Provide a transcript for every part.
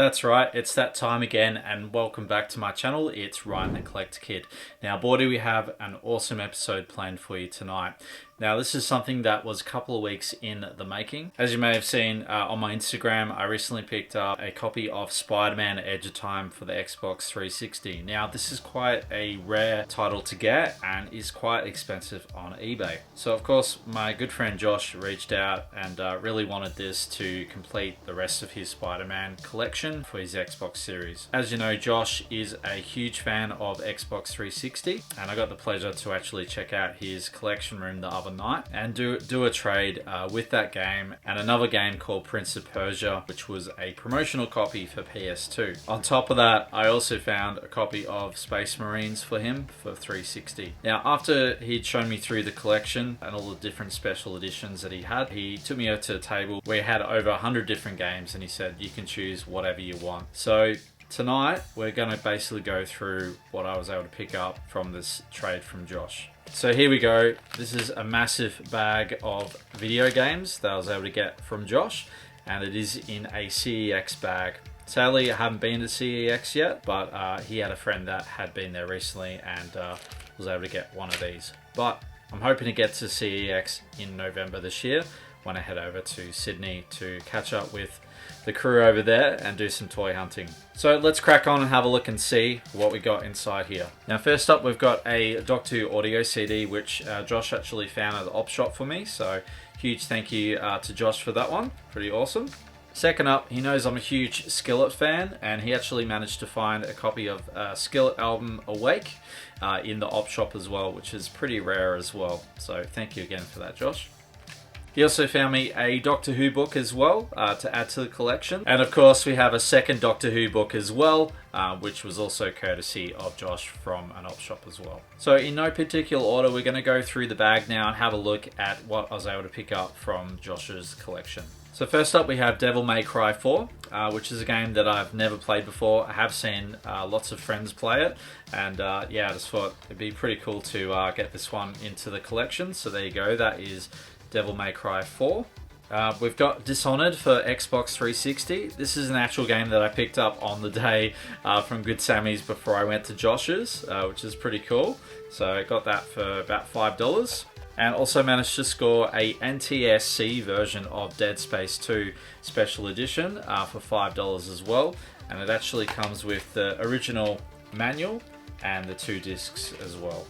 That's right, it's that time again, and welcome back to my channel. It's Ryan the Collect Kid. Now boy, do we have an awesome episode planned for you tonight. Now this is something that was a couple of weeks in the making. As you may have seen on my Instagram, I recently picked up a copy of Spider-Man Edge of Time for the Xbox 360. Now this is quite a rare title to get and is quite expensive on eBay. So of course my good friend Josh reached out and really wanted this to complete the rest of his Spider-Man collection for his Xbox series. As you know, Josh is a huge fan of Xbox 360, and I got the pleasure to actually check out his collection room the other night and do a trade with that game and another game called Prince of Persia, which was a promotional copy for PS2. On top of that, I also found a copy of Space Marines for him for 360. Now after he'd shown me through the collection and all the different special editions that he had, he took me over to a table where he had over 100 different games and he said you can choose whatever you want. So tonight we're going to basically go through what I was able to pick up from this trade from Josh. So here we go. This is a massive bag of video games that I was able to get from Josh, and it is in a CEX bag. Sadly, I haven't been to CEX yet, but he had a friend that had been there recently and was able to get one of these. But I'm hoping to get to CEX in November this year when I head over to Sydney to catch up with the crew over there and do some toy hunting. So let's crack on and have a look and see what we got inside here. Now first up, we've got a Doctor Who audio CD, which Josh actually found at the op shop for me. So huge thank you to Josh for that one. Pretty awesome. Second up, he knows I'm a huge Skillet fan, and he actually managed to find a copy of Skillet album Awake in the op shop as well, which is pretty rare as well. So thank you again for that, Josh. He also found me a Doctor Who book as well to add to the collection. And of course we have a second Doctor Who book as well, which was also courtesy of Josh from an op shop as well. So in no particular order, we're going to go through the bag now and have a look at what I was able to pick up from Josh's collection. So first up we have Devil May Cry 4, which is a game that I've never played before. I have seen lots of friends play it, and yeah, I just thought it'd be pretty cool to get this one into the collection. So there you go, that is Devil May Cry 4. We've got Dishonored for Xbox 360. This is an actual game that I picked up on the day from Good Sammy's before I went to Josh's, which is pretty cool. So I got that for about $5. And also managed to score a NTSC version of Dead Space 2 Special Edition for $5 as well. And it actually comes with the original manual and the 2 discs as well.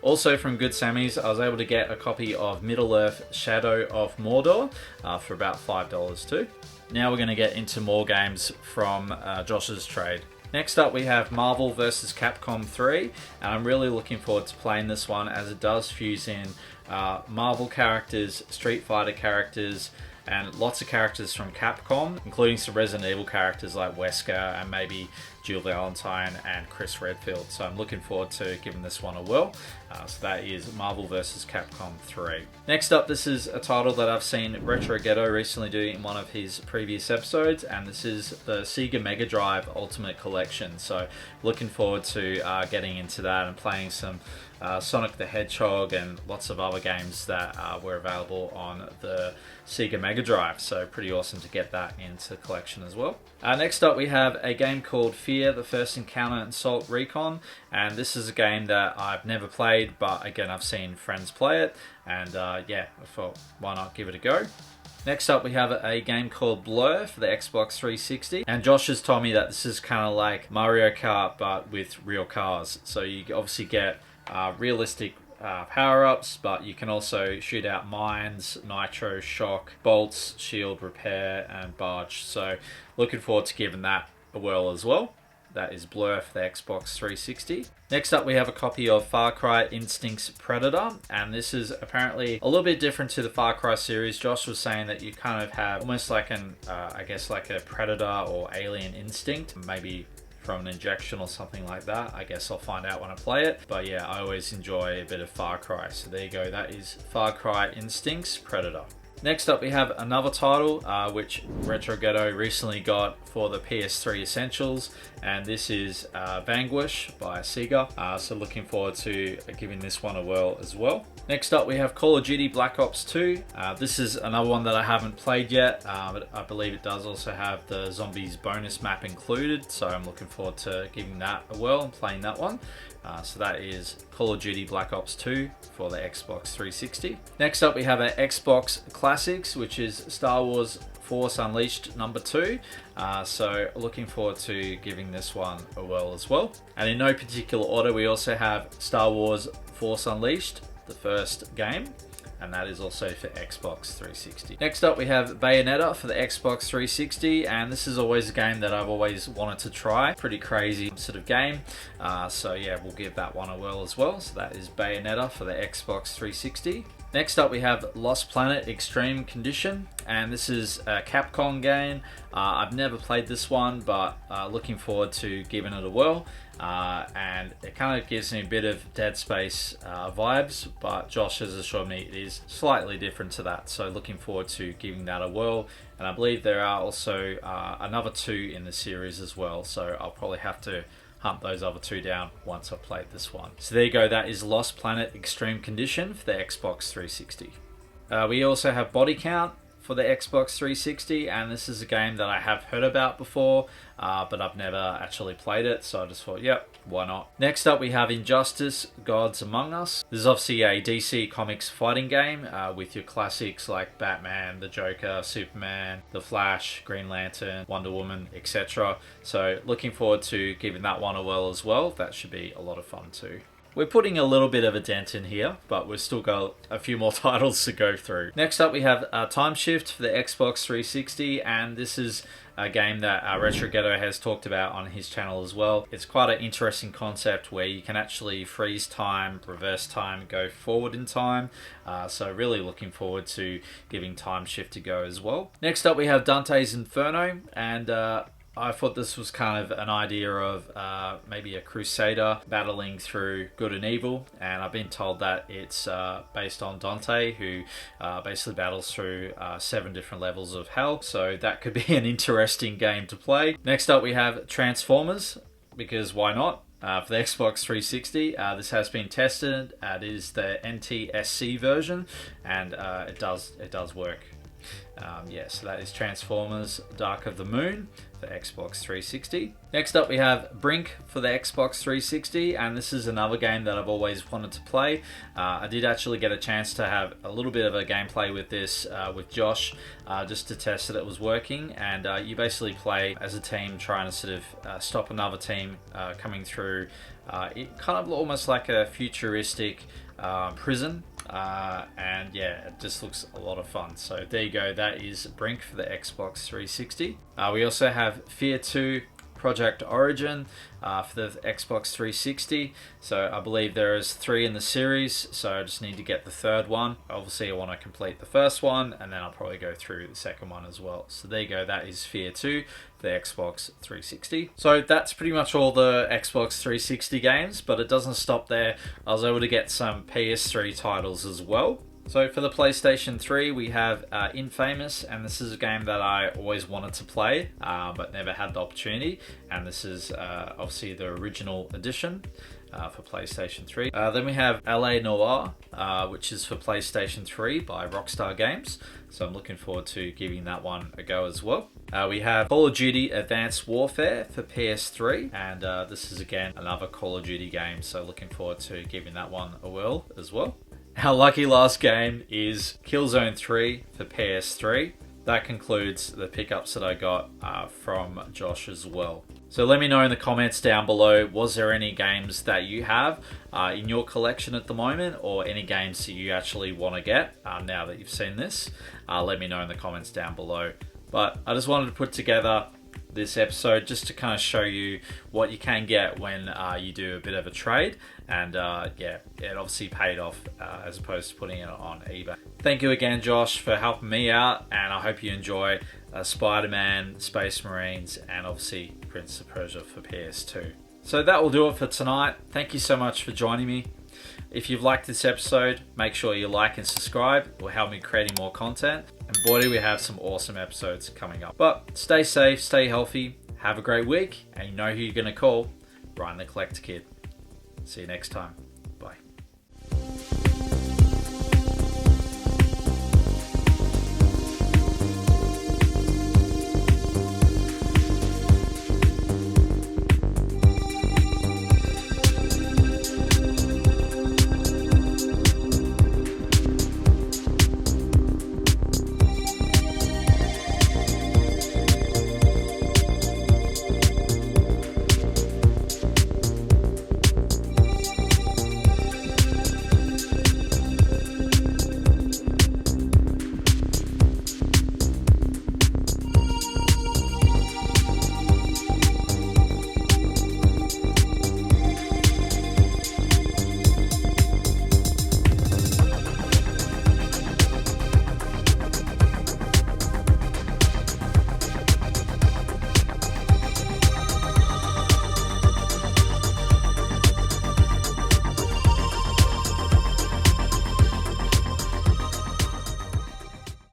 Also from Good Sammy's, I was able to get a copy of Middle-earth: Shadow of Mordor for about $5 too. Now we're going to get into more games from Josh's trade. Next up we have Marvel vs. Capcom 3, and I'm really looking forward to playing this one as it does fuse in Marvel characters, Street Fighter characters, and lots of characters from Capcom, including some Resident Evil characters like Wesker and maybe Jill Valentine and Chris Redfield. So I'm looking forward to giving this one a whirl. So that is Marvel vs. Capcom 3. Next up, this is a title that I've seen Retro Ghetto recently do in one of his previous episodes, and this is the Sega Mega Drive Ultimate Collection. So looking forward to getting into that and playing some Sonic the Hedgehog and lots of other games that were available on the Sega Mega Drive. So pretty awesome to get that into the collection as well. Next up we have a game called Fear the First Encounter Assault Recon, and this is a game that I've never played, but again I've seen friends play it, and yeah, I thought why not give it a go. Next up we have a game called Blur for the Xbox 360, and Josh has told me that this is kind of like Mario Kart but with real cars. So you obviously get realistic power-ups, but you can also shoot out mines, nitro, shock, bolts, shield repair, and barge. So looking forward to giving that a whirl as well. That is Blur for the Xbox 360. Next up we have a copy of Far Cry Instinct's Predator, and this is apparently a little bit different to the Far Cry series. Josh was saying that you kind of have almost like an, I guess like a Predator or Alien Instinct, maybe from an injection or something like that. I guess I'll find out when I play it, but yeah, I always enjoy a bit of Far Cry. So there you go, that is Far Cry Instinct's Predator. Next up we have another title which Retro Ghetto recently got for the PS3 Essentials, and this is Vanquish by Sega. So looking forward to giving this one a whirl as well. Next up we have Call of Duty Black Ops 2. This is another one that I haven't played yet, but I believe it does also have the Zombies bonus map included, so I'm looking forward to giving that a whirl and playing that one. So that is Call of Duty Black Ops 2 for the Xbox 360. Next up we have an Xbox Classics, which is Star Wars Force Unleashed number 2. So looking forward to giving this one a whirl as well. And in no particular order, we also have Star Wars Force Unleashed, the first game, and that is also for Xbox 360. Next up we have Bayonetta for the Xbox 360, and this is always a game that I've always wanted to try. Pretty crazy sort of game. So yeah, we'll give that one a whirl as well. So that is Bayonetta for the Xbox 360. Next up we have Lost Planet Extreme Condition, and this is a Capcom game. I've never played this one, but looking forward to giving it a whirl. And it kind of gives me a bit of Dead Space vibes, but Josh has assured me it is slightly different to that, so looking forward to giving that a whirl. And I believe there are also another 2 in the series as well, so I'll probably have to hunt those other 2 down once I've played this one. So there you go, that is Lost Planet Extreme Condition for the Xbox 360. We also have Body Count for the Xbox 360, and this is a game that I have heard about before, but I've never actually played it, so I just thought, yep, why not? Next up we have Injustice Gods Among Us. This is obviously a DC Comics fighting game with your classics like Batman, the Joker, Superman, the Flash, Green Lantern, Wonder Woman, etc. So looking forward to giving that one a whirl as well. That should be a lot of fun too. We're putting a little bit of a dent in here, but we've still got a few more titles to go through. Next up we have Time Shift for the Xbox 360, and this is a game that Retro Ghetto has talked about on his channel as well. It's quite an interesting concept where you can actually freeze time, reverse time, go forward in time. So really looking forward to giving Time Shift a go as well. Next up we have Dante's Inferno, and I thought this was kind of an idea of maybe a crusader battling through good and evil, and I've been told that it's based on Dante, who basically battles through 7 different levels of hell, so that could be an interesting game to play. Next up we have Transformers, because why not? For the Xbox 360, this has been tested. It is the NTSC version, and it does work. So that is Transformers Dark of the Moon for Xbox 360. Next up we have Brink for the Xbox 360, and this is another game that I've always wanted to play. I did actually get a chance to have a little bit of a gameplay with this with Josh, just to test that it was working, and you basically play as a team trying to sort of stop another team coming through it kind of almost like a futuristic prison. And yeah, it just looks a lot of fun. So there you go, that is Brink for the Xbox 360. We also have Fear 2 Project Origin for the Xbox 360. So I believe there is 3 in the series, so I just need to get the 3rd one. Obviously I want to complete the first one, and then I'll probably go through the second one as well. So there you go, that is Fear 2 for the Xbox 360. So that's pretty much all the Xbox 360 games, but it doesn't stop there. I was able to get some PS3 titles as well. So for the PlayStation 3 we have Infamous, and this is a game that I always wanted to play but never had the opportunity, and this is obviously the original edition for PlayStation 3. Then we have LA Noire, which is for PlayStation 3 by Rockstar Games, so I'm looking forward to giving that one a go as well. We have Call of Duty Advanced Warfare for PS3, and this is again another Call of Duty game, so looking forward to giving that one a whirl as well. Our lucky last game is Killzone 3 for PS3. That concludes the pickups that I got from Josh as well. So let me know in the comments down below, was there any games that you have in your collection at the moment, or any games that you actually want to get now that you've seen this? Let me know in the comments down below. But I just wanted to put together this episode just to kind of show you what you can get when you do a bit of a trade, and yeah, it obviously paid off as opposed to putting it on eBay. Thank you again, Josh, for helping me out, and I hope you enjoy Spider-Man, Space Marines, and obviously Prince of Persia for PS2. So that will do it for tonight. Thank you so much for joining me. If you've liked this episode, make sure you like and subscribe. It will help me creating more content. And boy, do we have some awesome episodes coming up. But stay safe, stay healthy, have a great week, and you know who you're going to call, Ryan the Collect Kid. See you next time.